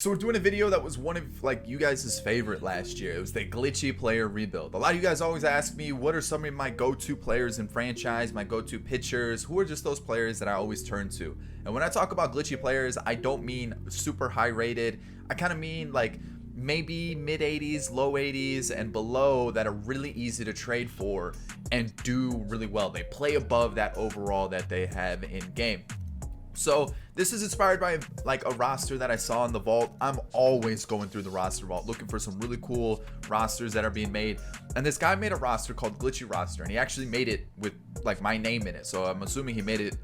So we're doing a video that was one of like you guys' favorite last year. It was the glitchy player rebuild. A lot of you guys always ask me, what are some of my go-to players in franchise, my go-to pitchers? Who are just those players that I always turn to? And when I talk about glitchy players, I don't mean super high rated. I kind of mean like maybe mid 80s, low 80s and below that are really easy to trade for and do really well. They play above that overall that they have in game. So this is inspired by like a roster that I saw in the vault. I'm always going through the roster vault looking for some really cool rosters that are being made, and this guy made a roster called Glitchy Roster, and he actually made it with like my name in it, so I'm assuming he made it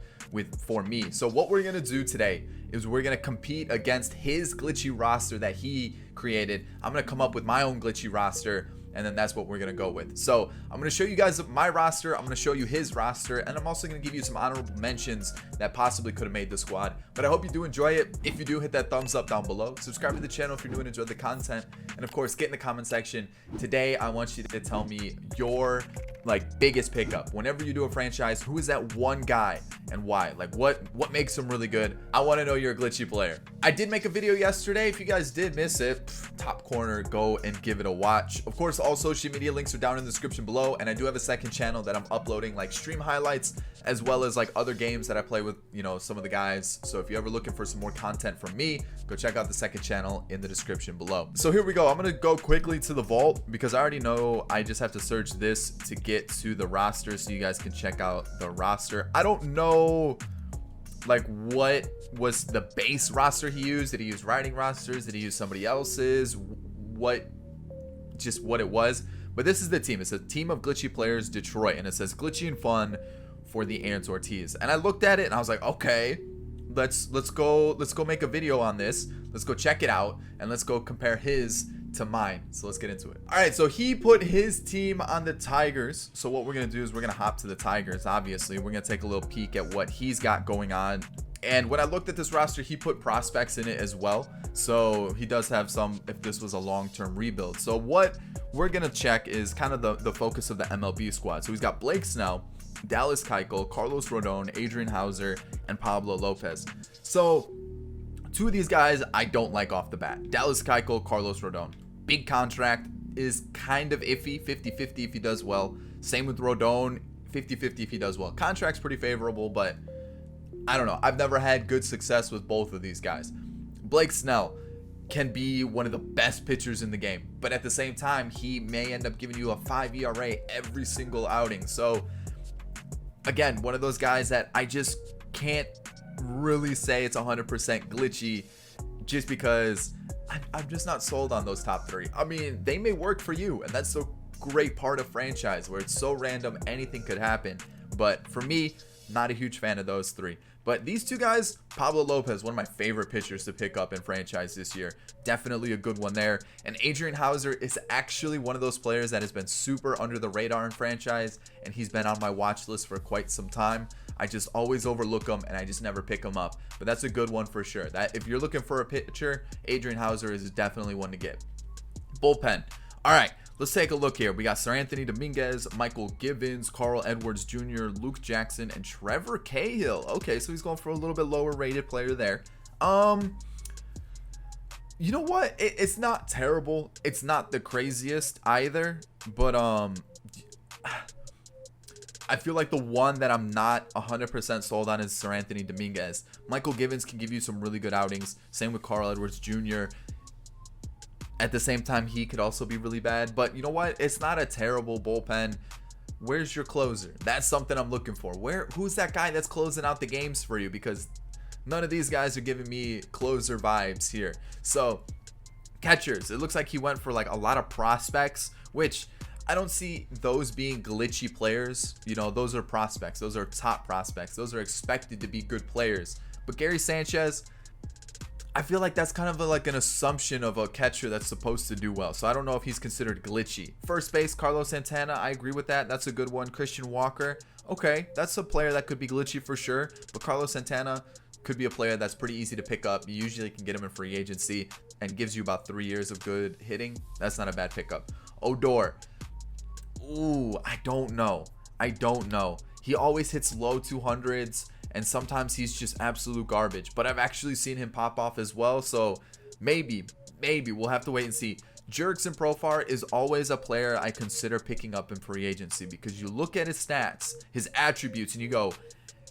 for me. So what we're gonna do today is we're gonna compete against his glitchy roster that he created. I'm gonna come up with my own glitchy roster, and then that's what we're gonna go with. So I'm gonna show you guys my roster, I'm gonna show you his roster, and I'm also gonna give you some honorable mentions that possibly could have made the squad. But I hope you do enjoy it. If you do, hit that thumbs up down below, subscribe to the channel if you're doing enjoy the content, and of course get in the comment section. Today I want you to tell me your like biggest pickup. Whenever you do a franchise, who is that one guy and why? Like what makes him really good? I want to know you're a glitchy player. I did make a video yesterday. If you guys did miss it, top corner, go and give it a watch. Of course, all social media links are down in the description below, and I do have a second channel that I'm uploading like stream highlights as well as like other games that I play with, you know, some of the guys. So if you're ever looking for some more content from me, go check out the second channel in the description below. So here we go. I'm gonna go quickly to the vault because I already know I just have to search this to get to the roster so you guys can check out the roster. I don't know like what was the base roster he used. Did he use writing rosters? Did he use somebody else's? What it was. But this is the team. It's a team of glitchy players, Detroit, and it says glitchy and fun for TheAntOrtiz. And I looked at it and I was like, okay, let's go make a video on this. Let's go check it out and let's go compare his to mine. So let's get into it. All right, so he put his team on the Tigers. So what we're gonna do is we're gonna hop to the Tigers. Obviously, we're gonna take a little peek at what he's got going on. And when I looked at this roster, he put prospects in it as well. So he does have some if this was a long-term rebuild. So what we're gonna check is kind of the focus of the MLB squad. So he's got Blake Snell, Dallas Keuchel, Carlos Rodon, Adrian Hauser, and Pablo Lopez. So two of these guys I don't like off the bat. Dallas Keuchel, Carlos Rodon. Big contract, is kind of iffy, 50-50 if he does well. Same with Rodon, 50-50 if he does well. Contract's pretty favorable, but I don't know. I've never had good success with both of these guys. Blake Snell can be one of the best pitchers in the game, but at the same time, he may end up giving you a 5 ERA every single outing. So again, one of those guys that I just can't really say it's 100% glitchy just because I'm just not sold on those top three. I mean, they may work for you, and that's the great part of franchise where it's so random, anything could happen. But for me, not a huge fan of those three. But these two guys, Pablo Lopez, one of my favorite pitchers to pick up in franchise this year. Definitely a good one there. And Adrian Hauser is actually one of those players that has been super under the radar in franchise, and he's been on my watch list for quite some time. I just always overlook him and I just never pick him up. But that's a good one for sure. That if you're looking for a pitcher, Adrian Hauser is definitely one to get. Bullpen. All right. Let's take a look here. We got Seranthony Dominguez, Michael Givens, Carl Edwards Jr., Luke Jackson, and Trevor Cahill. Okay, so he's going for a little bit lower rated player there. You know what? It's not terrible. It's not the craziest either, but I feel like the one that I'm not 100% sold on is Seranthony Dominguez. Michael Givens can give you some really good outings. Same with Carl Edwards Jr. At the same time, he could also be really bad. But you know what? It's not a terrible bullpen. Where's your closer? That's something I'm looking for. Who's that guy that's closing out the games for you? Because none of these guys are giving me closer vibes here. So catchers, it looks like he went for like a lot of prospects, which I don't see those being glitchy players. You know, those are prospects. Those are top prospects. Those are expected to be good players. But Gary Sanchez, I feel like that's kind of like an assumption of a catcher that's supposed to do well. So I don't know if he's considered glitchy. First base, Carlos Santana, I agree with that. That's a good one. Christian Walker, okay, that's a player that could be glitchy for sure. But Carlos Santana could be a player that's pretty easy to pick up. You usually can get him in free agency and gives you about 3 years of good hitting. That's not a bad pickup. Odor. Ooh, I don't know. He always hits low 200s. And sometimes he's just absolute garbage, but I've actually seen him pop off as well. So Maybe we'll have to wait and see. Jurickson Profar is always a player I consider picking up in free agency because you look at his stats, his attributes, and you go,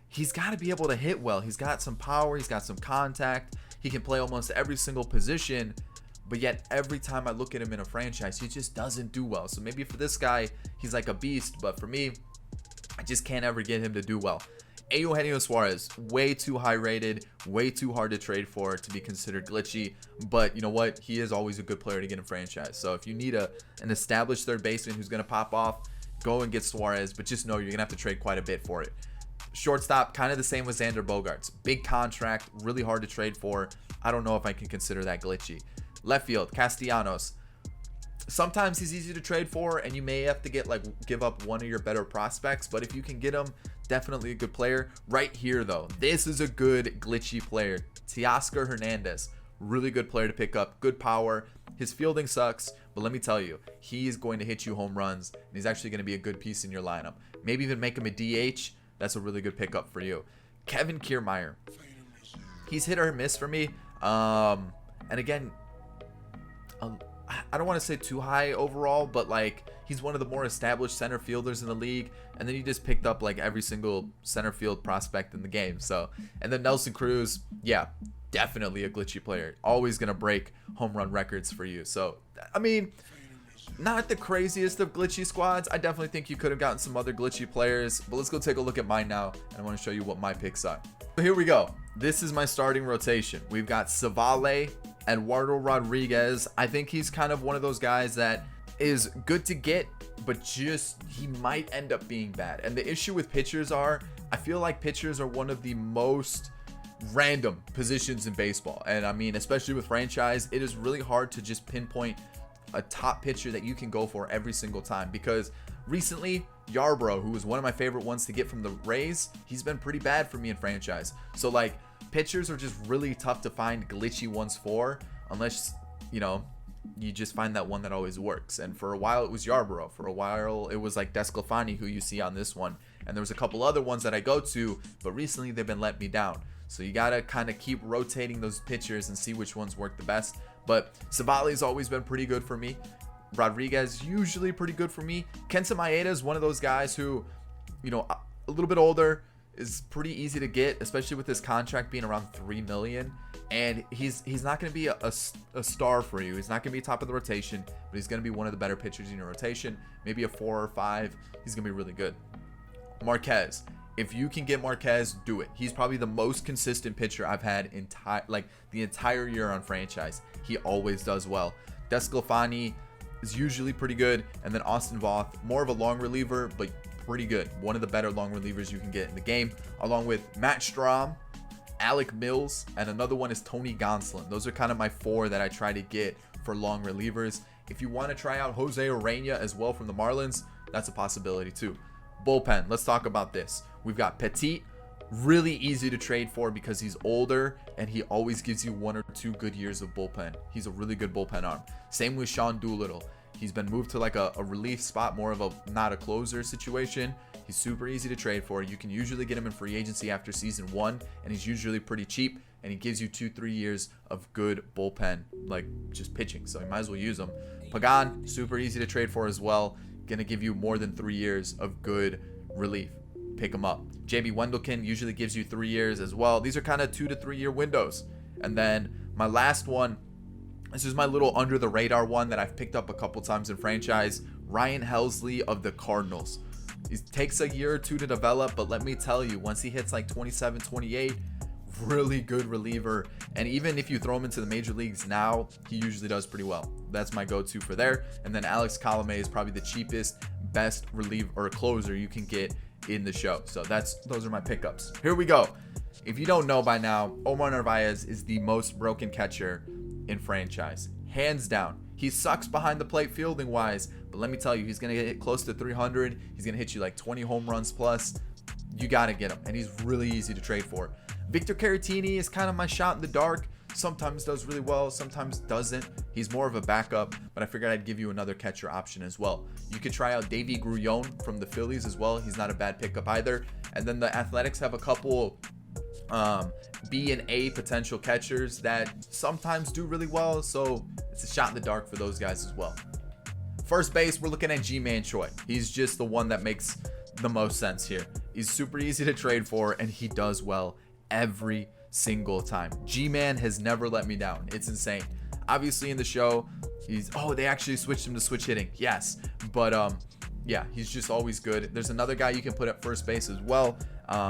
he's got to be able to hit well. He's got some power. He's got some contact. He can play almost every single position. But yet every time I look at him in a franchise, he just doesn't do well. So maybe for this guy, he's like a beast. But for me, I just can't ever get him to do well. Eugenio Suarez, way too high rated, way too hard to trade for to be considered glitchy. But you know what? He is always a good player to get in franchise. So if you need an established third baseman who's going to pop off, go and get Suarez. But just know you're going to have to trade quite a bit for it. Shortstop, kind of the same with Xander Bogaerts. Big contract, really hard to trade for. I don't know if I can consider that glitchy. Left field, Castellanos. Sometimes he's easy to trade for, and you may have to give up one of your better prospects, but if you can get him, definitely a good player. Right here, though, this is a good glitchy player. Teoscar Hernandez, really good player to pick up, good power. His fielding sucks, but let me tell you, he is going to hit you home runs, and he's actually going to be a good piece in your lineup. Maybe even make him a DH. That's a really good pickup for you. Kevin Kiermaier, he's hit or miss for me. And again, I don't want to say too high overall, but like he's one of the more established center fielders in the league. And then you just picked up like every single center field prospect in the game. So, and then Nelson Cruz, yeah, definitely a glitchy player. Always going to break home run records for you. So, I mean, not the craziest of glitchy squads. I definitely think you could have gotten some other glitchy players. But let's go take a look at mine now. And I want to show you what my picks are. So here we go. This is my starting rotation. We've got Savale, Eduardo Rodriguez. I think he's kind of one of those guys that is good to get, but just he might end up being bad. And the issue with pitchers are, I feel like pitchers are one of the most random positions in baseball. And I mean, especially with franchise, it is really hard to just pinpoint a top pitcher that you can go for every single time, because recently Yarbrough, who was one of my favorite ones to get from the Rays, he's been pretty bad for me in franchise. So like pitchers are just really tough to find glitchy ones for, unless you know you just find that one that always works. And for a while it was Yarbrough, for a while it was like Desclafani, who you see on this one, and there was a couple other ones that I go to, but recently they've been letting me down. So you gotta kind of keep rotating those pitchers and see which ones work the best. But Savale's always been pretty good for me. Rodriguez usually pretty good for me. Kenta Maeda is one of those guys who, you know, a little bit older, is pretty easy to get, especially with his contract being around $3 million. And he's not going to be a star for you. He's not going to be top of the rotation, but he's going to be one of the better pitchers in your rotation. Maybe a 4 or 5. He's going to be really good. Marquez. If you can get Marquez, do it. He's probably the most consistent pitcher I've had the entire year on franchise. He always does well. Desclafani is usually pretty good. And then Austin Voth, more of a long reliever, but pretty good. One of the better long relievers you can get in the game, along with Matt Strahm, Alec Mills, and another one is Tony Gonsolin. Those are kind of my 4 that I try to get for long relievers. If you want to try out Jose Urena as well from the Marlins, that's a possibility too. Bullpen, let's talk about this. We've got Petit, really easy to trade for because he's older and he always gives you 1 or 2 good years of bullpen. He's a really good bullpen arm. Same with Sean Doolittle. He's been moved to like a relief spot, more of a not a closer situation. He's super easy to trade for. You can usually get him in free agency after season 1, and he's usually pretty cheap, and he gives you 2-3 years of good bullpen, like just pitching. So you might as well use him. Pagan, super easy to trade for as well. Gonna give you more than 3 years of good relief. Pick him up. JB Wendelken usually gives you 3 years as well. These are kind of 2 to 3 year windows. And then my last one, this is my little under the radar one that I've picked up a couple times in franchise. Ryan Helsley of the Cardinals. He takes a year or 2 to develop, but let me tell you, once he hits like 27, 28, really good reliever. And even if you throw him into the major leagues now, he usually does pretty well. That's my go-to for there. And then Alex Colomé is probably the cheapest, best reliever or closer you can get in the show. So those are my pickups. Here we go. If you don't know by now, Omar Narvaez is the most broken catcher in franchise, hands down. He sucks behind the plate fielding wise, but let me tell you, he's gonna hit close to 300. He's gonna hit you like 20 home runs plus. You gotta get him, and he's really easy to trade for. Victor Caratini is kind of my shot in the dark. Sometimes does really well, sometimes doesn't. He's more of a backup, but I figured I'd give you another catcher option as well. You could try out Davey Grullon from the Phillies as well. He's not a bad pickup either. And then the Athletics have a couple B and A potential catchers that sometimes do really well. So it's a shot in the dark for those guys as well. First base, we're looking at Ji-Man Choi. He's just the one that makes the most sense here. He's super easy to trade for, and he does well every single time. G-Man has never let me down. It's insane. Obviously in the show, they actually switched him to switch hitting. Yes. But yeah, he's just always good. There's another guy you can put at first base as well.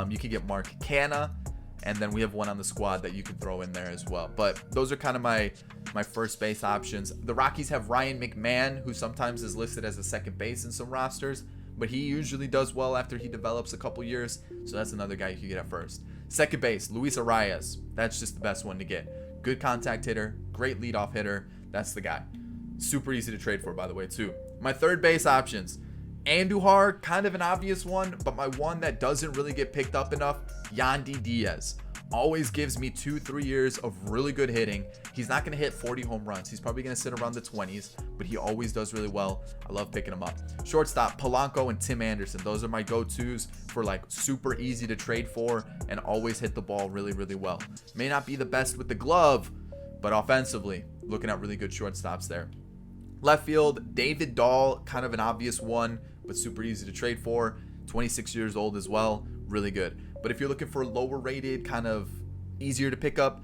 You can get Mark Canha, and then we have one on the squad that you can throw in there as well. But those are kind of my first base options. The Rockies have Ryan McMahon, who sometimes is listed as a second base in some rosters, but he usually does well after he develops a couple years. So that's another guy you can get at first. Second base, Luis Arias. That's just the best one to get. Good contact hitter, great leadoff hitter. That's the guy. Super easy to trade for, by the way, too. My third base options. Andujar, kind of an obvious one, but my one that doesn't really get picked up enough, Yandy Diaz. Always gives me 2-3 years of really good hitting. He's not going to hit 40 home runs. He's probably going to sit around the 20s, but he always does really well. I love picking him up. Shortstop, Polanco and Tim Anderson. Those are my go-tos for like super easy to trade for and always hit the ball really, really well. May not be the best with the glove, but offensively, looking at really good shortstops there. Left field, David Dahl, kind of an obvious one, but super easy to trade for. 26 years old as well. Really good. But if you're looking for lower rated, kind of easier to pick up,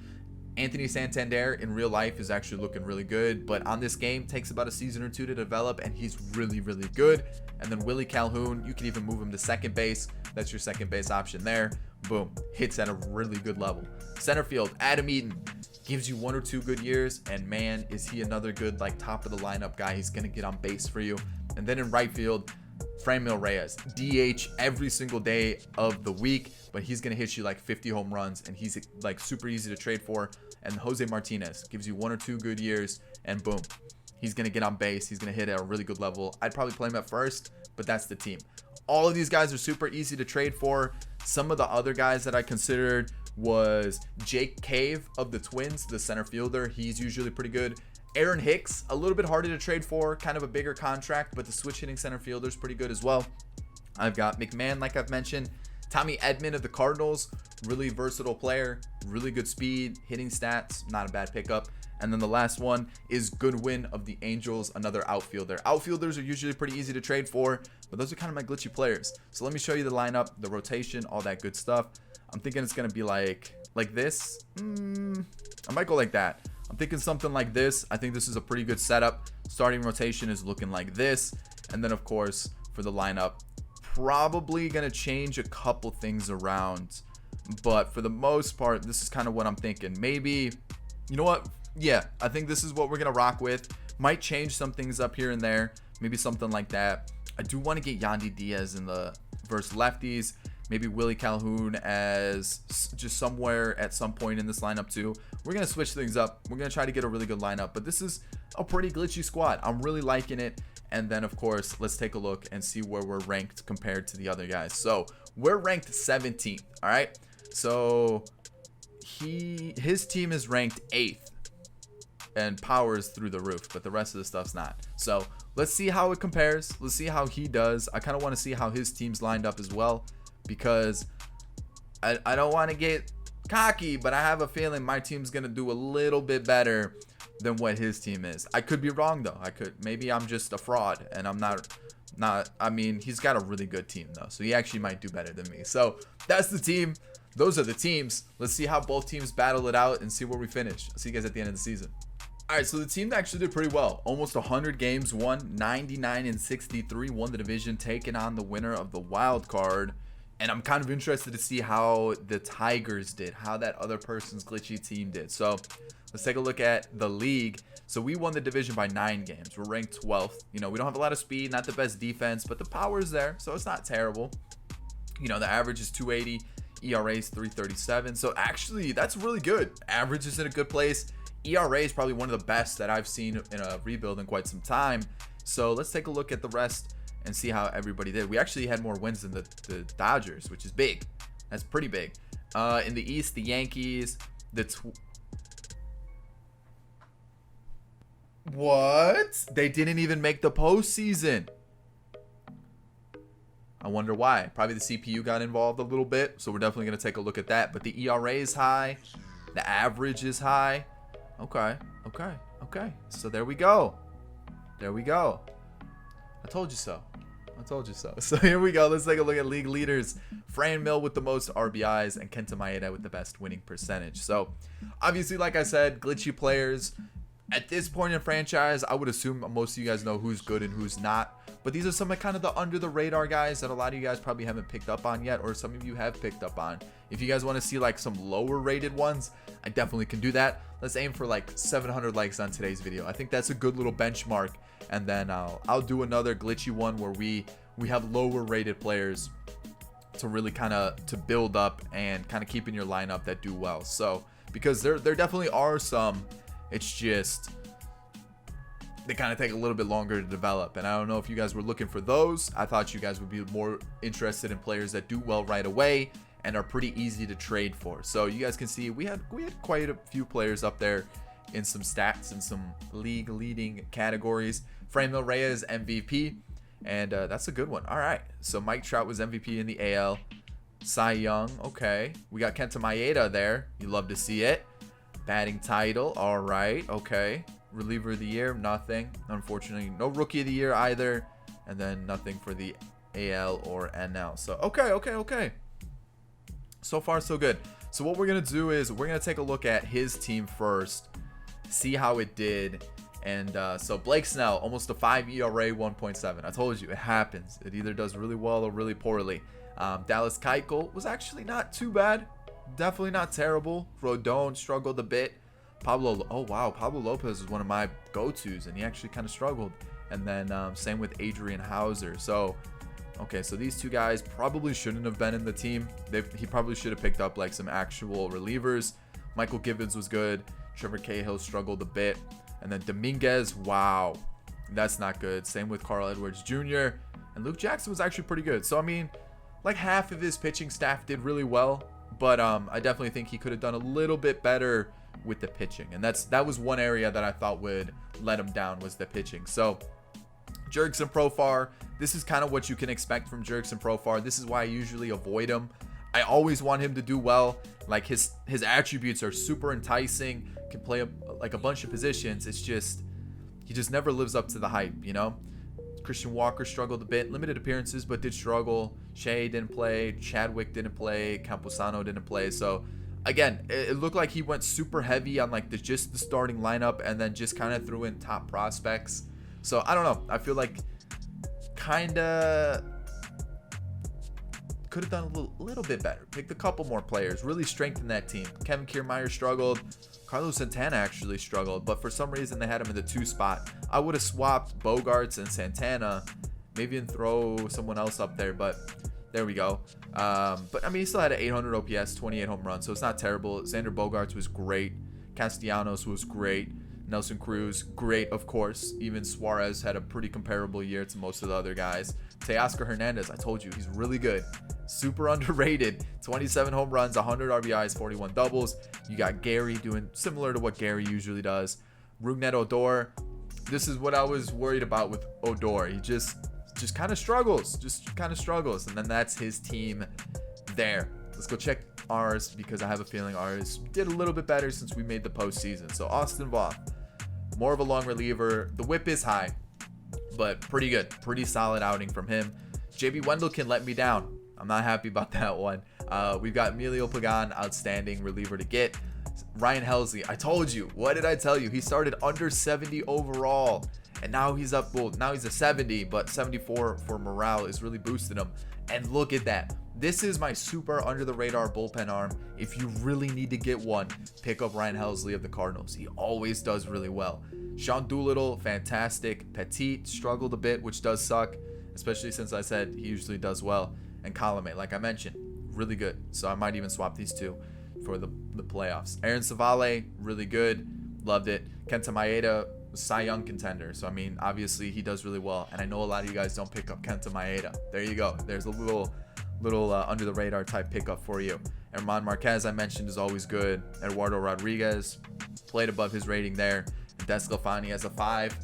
Anthony Santander in real life is actually looking really good. But on this game, takes about a season or two to develop, and he's really, really good. And then Willie Calhoun, you can even move him to second base. That's your second base option there. Boom. Hits at a really good level. Center field, Adam Eaton. Gives you 1 or 2 good years, and man, is he another good, like, top of the lineup guy. He's going to get on base for you. And then in right field, Franmil Reyes, DH every single day of the week, but he's going to hit you like 50 home runs, and he's like super easy to trade for. And Jose Martinez gives you 1 or 2 good years, and boom, he's going to get on base. He's going to hit at a really good level. I'd probably play him at first, but that's the team. All of these guys are super easy to trade for. Some of the other guys that I considered was Jake Cave of the Twins, the center fielder. He's usually pretty good. Aaron Hicks, a little bit harder to trade for, kind of a bigger contract, but the switch hitting center fielder is pretty good as well. I've got McMahon, like I've mentioned. Tommy Edman of the Cardinals, really versatile player, really good speed, hitting stats, not a bad pickup. And then the last one is Goodwin of the Angels, another outfielder. Outfielders are usually pretty easy to trade for, but those are kind of my glitchy players. So let me show you the lineup, the rotation, all that good stuff. I'm thinking it's going to be like this. I might go like that. I'm thinking something like this. I think this is a pretty good setup. Starting rotation is looking like this. And then, of course, for the lineup, probably going to change a couple things around. But for the most part, this is kind of what I'm thinking. Maybe, you know what? Yeah, I think this is what we're going to rock with. Might change some things up here and there. Maybe something like that. I do want to get Yandy Diaz in the versus lefties. Maybe Willie Calhoun as just somewhere at some point in this lineup too. We're going to switch things up. We're going to try to get a really good lineup. But this is a pretty glitchy squad. I'm really liking it. And then, of course, let's take a look and see where we're ranked compared to the other guys. So we're ranked 17th. All right. So his team is ranked 8th. And power is through the roof, but the rest of the stuff's not. So let's see how it compares. Let's see how he does. I kind of want to see how his team's lined up as well, because I don't want to get cocky, but I have a feeling my team's going to do a little bit better than what his team is. I could be wrong, though. Maybe I'm just a fraud, and I'm not. I mean, he's got a really good team, though, so he actually might do better than me. So that's the team. Those are the teams. Let's see how both teams battle it out and see where we finish. I'll see you guys at the end of the season. All right, so the team actually did pretty well. Almost 100 games, won 99-63, won the division, taking on the winner of the wild card. And I'm kind of interested to see how the Tigers did, how that other person's glitchy team did. So let's take a look at the league. So we won the division by 9 games. We're ranked 12th. You know, we don't have a lot of speed, not the best defense, but the power is there, so it's not terrible. You know, the average is 280, ERA is 337. So actually, that's really good. Average is in a good place. ERA is probably one of the best that I've seen in a rebuild in quite some time. So let's take a look at the rest and see how everybody did. We actually had more wins than the Dodgers, which is big. That's pretty big. In the East, the Yankees, what? They didn't even make the postseason. I wonder why. Probably the CPU got involved a little bit, so we're definitely going to take a look at that. But the ERA is high. The average is high. Okay. So there we go. I told you so. So here we go. Let's take a look at league leaders. Fran Mill with the most RBIs and Kenta Maeda with the best winning percentage. So obviously, like I said, glitchy players. At this point in franchise, I would assume most of you guys know who's good and who's not. But these are some of kind of the under the radar guys that a lot of you guys probably haven't picked up on yet, or some of you have picked up on. If you guys want to see like some lower rated ones, I definitely can do that. Let's aim for like 700 likes on today's video. I think that's a good little benchmark. And then I'll do another glitchy one where we have lower rated players to really kind of to build up and kind of keep in your lineup that do well. So because there definitely are some, it's just they kind of take a little bit longer to develop. And I don't know if you guys were looking for those. I thought you guys would be more interested in players that do well right away and are pretty easy to trade for. So you guys can see we had quite a few players up there in some stats and some league leading categories. Franmil Reyes MVP, and that's a good one. All right, so Mike Trout was MVP in the AL. Cy Young, okay. We got Kenta Maeda there. You love to see it. Batting title, all right, okay. Reliever of the year, nothing. Unfortunately, no rookie of the year either. And then nothing for the AL or NL. So, okay. So far, so good. So what we're going to do is we're going to take a look at his team first. See how it did. And so Blake Snell, almost a 5 ERA, 1.7. I told you, it happens. It either does really well or really poorly. Dallas Keuchel was actually not too bad. Definitely not terrible. Rodon struggled a bit. Pablo Lopez is one of my go-tos, and he actually kind of struggled. And then same with Adrian Hauser. So, okay, so these two guys probably shouldn't have been in the team. He probably should have picked up like some actual relievers. Michael Gibbons was good. Trevor Cahill struggled a bit. And then Dominguez, wow, that's not good. Same with Carl Edwards Jr. And Luke Jackson was actually pretty good. So, I mean, like half of his pitching staff did really well. But I definitely think he could have done a little bit better with the pitching. And that was one area that I thought would let him down, was the pitching. So, Jurickson Profar, this is kind of what you can expect from Jurickson Profar. This is why I usually avoid him. I always want him to do well. Like his attributes are super enticing, can play like a bunch of positions. It's just he just never lives up to the hype, you know. Christian Walker struggled a bit, limited appearances, but did struggle. Shea didn't play, Chadwick didn't play, Camposano didn't play. So again, it looked like he went super heavy on like just the starting lineup, and then just kind of threw in top prospects. So I don't know. I feel like kinda could have done a little bit better. Picked a couple more players, really strengthened that team. Kevin Kiermaier struggled. Carlos Santana actually struggled, but for some reason they had him in the 2 spot. I would have swapped Bogarts and Santana, maybe and throw someone else up there, but there we go. But I mean, he still had an 800 OPS, 28 home runs, so it's not terrible. Xander Bogaerts was great. Castellanos was great. Nelson Cruz, great, of course. Even Suarez had a pretty comparable year to most of the other guys. Teoscar Hernandez, I told you, he's really good. Super underrated. 27 home runs, 100 RBIs, 41 doubles. You got Gary doing similar to what Gary usually does. Rougned Odor, this is what I was worried about with Odor. He just kind of struggles. And then that's his team there. Let's go check ours, because I have a feeling ours did a little bit better since we made the postseason. So Austin Voth, more of a long reliever. The whip is high, but pretty good. Pretty solid outing from him. JB Wendell can let me down. I'm not happy about that one. We've got Emilio Pagan, outstanding reliever to get. Ryan Helsley, I told you. What did I tell you? He started under 70 overall, and now he's up. Well, now he's a 70, but 74 for morale is really boosting him. And look at that. This is my super under the radar bullpen arm. If you really need to get one, pick up Ryan Helsley of the Cardinals. He always does really well. Sean Doolittle, fantastic. Petit struggled a bit, which does suck, especially since I said he usually does well. And Colomé, like I mentioned, really good. So I might even swap these two for the playoffs. Aaron Savale, really good. Loved it. Kenta Maeda, Cy Young contender. So, I mean, obviously he does really well. And I know a lot of you guys don't pick up Kenta Maeda. There you go. There's a little under the radar type pickup for you. Herman Marquez, I mentioned, is always good. Eduardo Rodriguez played above his rating there. And Desclafani as a 5,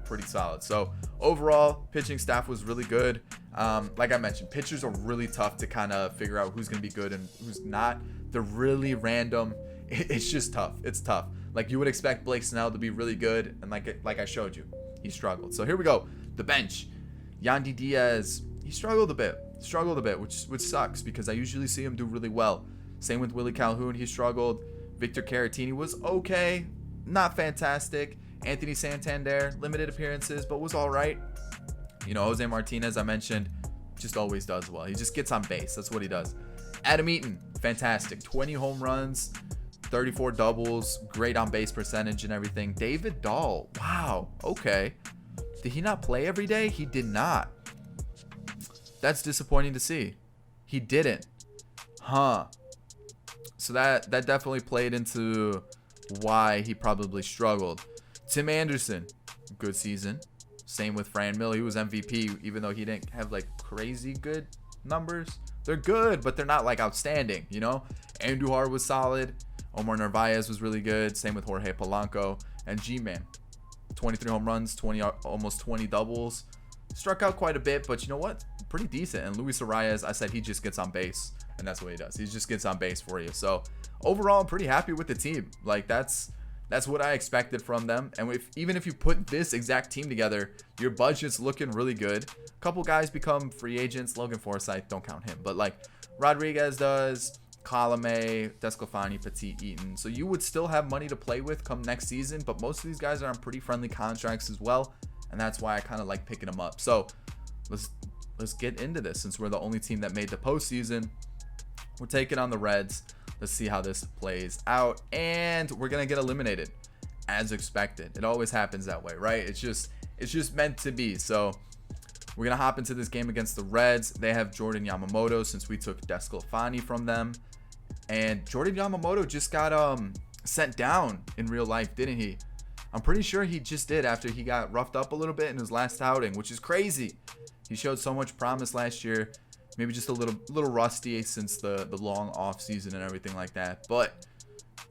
pretty solid. So overall, pitching staff was really good. Like I mentioned, pitchers are really tough to kind of figure out who's going to be good and who's not. They're really random. It's just tough. It's tough. Like you would expect Blake Snell to be really good, and like I showed you, he struggled. So here we go. The bench. Yandy Diaz, he struggled a bit, which sucks because I usually see him do really well. Same with Willie Calhoun, he struggled. Victor Caratini was okay, not fantastic. Anthony Santander, limited appearances, but was all right. You know, Jose Martinez, I mentioned, just always does well. He just gets on base. That's what he does. Adam Eaton, fantastic. 20 home runs, 34 doubles, great on base percentage and everything. David Dahl, wow, okay. Did he not play every day? He did not. That's disappointing to see. He didn't. Huh. So that definitely played into why he probably struggled. Tim Anderson, good season. Same with Fran Mill. He was MVP, even though he didn't have like crazy good numbers. They're good, but they're not like outstanding, you know? Andujar was solid. Omar Narvaez was really good. Same with Jorge Polanco. And G-Man, 23 home runs, almost 20 doubles. Struck out quite a bit, but you know what? Pretty decent. And Luis Arias, I said he just gets on base, and that's what he does. He just gets on base for you. So overall, I'm pretty happy with the team. Like that's what I expected from them. And even if you put this exact team together, your budget's looking really good. A couple guys become free agents. Logan Forsythe, don't count him, but like Rodriguez does, Colome, Desclafani, Petit, Eaton. So you would still have money to play with come next season, but most of these guys are on pretty friendly contracts as well, and that's why I kind of like picking them up. So let's get into this. Since we're the only team that made the postseason, we're taking on the Reds. Let's see how this plays out, and we're gonna get eliminated as expected. It always happens that way, right? It's just meant to be. So we're gonna hop into this game against the Reds. They have Jordan Yamamoto since we took Desclafani from them, and Jordan Yamamoto just got sent down in real life, didn't he? I'm pretty sure he just did after he got roughed up a little bit in his last outing, which is crazy. He showed so much promise last year. Maybe just a little rusty since the long off season and everything like that. But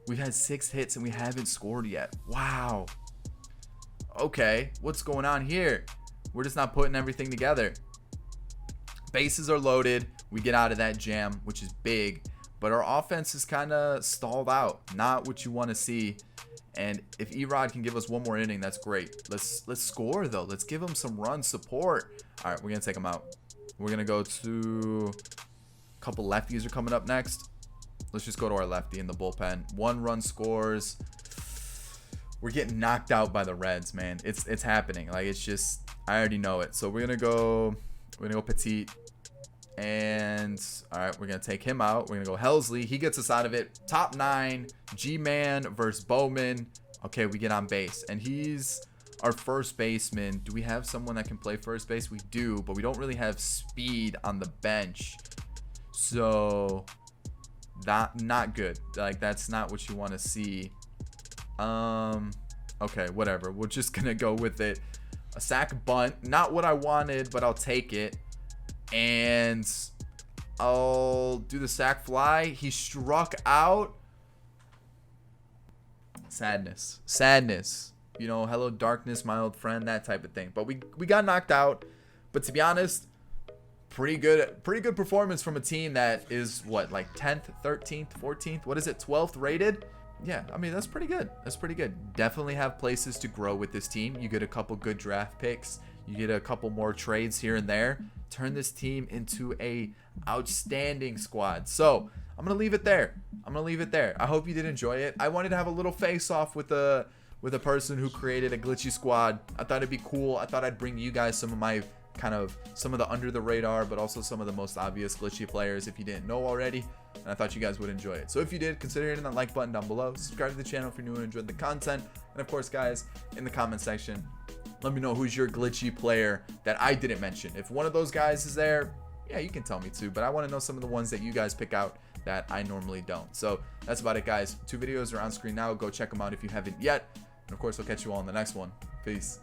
we've had 6 hits and we haven't scored yet. Wow. Okay, what's going on here? We're just not putting everything together. Bases are loaded. We get out of that jam, which is big. But our offense is kind of stalled out. Not what you want to see. And if Erod can give us one more inning, that's great. Let's score, though. Let's give him some run support. All right, we're going to take him out. We're going to go to a couple lefties are coming up next. Let's just go to our lefty in the bullpen. 1 run scores. We're getting knocked out by the Reds, man. It's happening. Like, it's just, I already know it. So we're going to go Petit. And, all right, we're going to take him out. We're going to go Helsley. He gets us out of it. Top 9, G-Man versus Bowman. Okay, we get on base. And he's our first baseman. Do we have someone that can play first base? We do, but we don't really have speed on the bench. So, not good. Like, that's not what you want to see. Okay, whatever. We're just going to go with it. A sac bunt. Not what I wanted, but I'll take it. And I'll do the sac fly. He struck out. Sadness. You know, hello darkness, my old friend, that type of thing. But we got knocked out. But to be honest, pretty good performance from a team that is what, like 10th, 13th, 14th, what is it, 12th rated? Yeah, I mean, that's pretty good. Definitely have places to grow with this team. You get a couple good draft picks. You get a couple more trades here and there. Turn this team into a outstanding squad. So I'm gonna leave it there. I hope you did enjoy it. I wanted to have a little face off with a person who created a glitchy squad. I thought it'd be cool. I thought I'd bring you guys some of the under the radar, but also some of the most obvious glitchy players if you didn't know already. And I thought you guys would enjoy it. So if you did, consider hitting that like button down below. Subscribe to the channel if you're new and enjoyed the content. And of course, guys, in the comment section, let me know who's your glitchy player that I didn't mention. If one of those guys is there, yeah, you can tell me too. But I want to know some of the ones that you guys pick out that I normally don't. So that's about it, guys. 2 videos are on screen now. Go check them out if you haven't yet. And of course, I'll catch you all in the next one. Peace.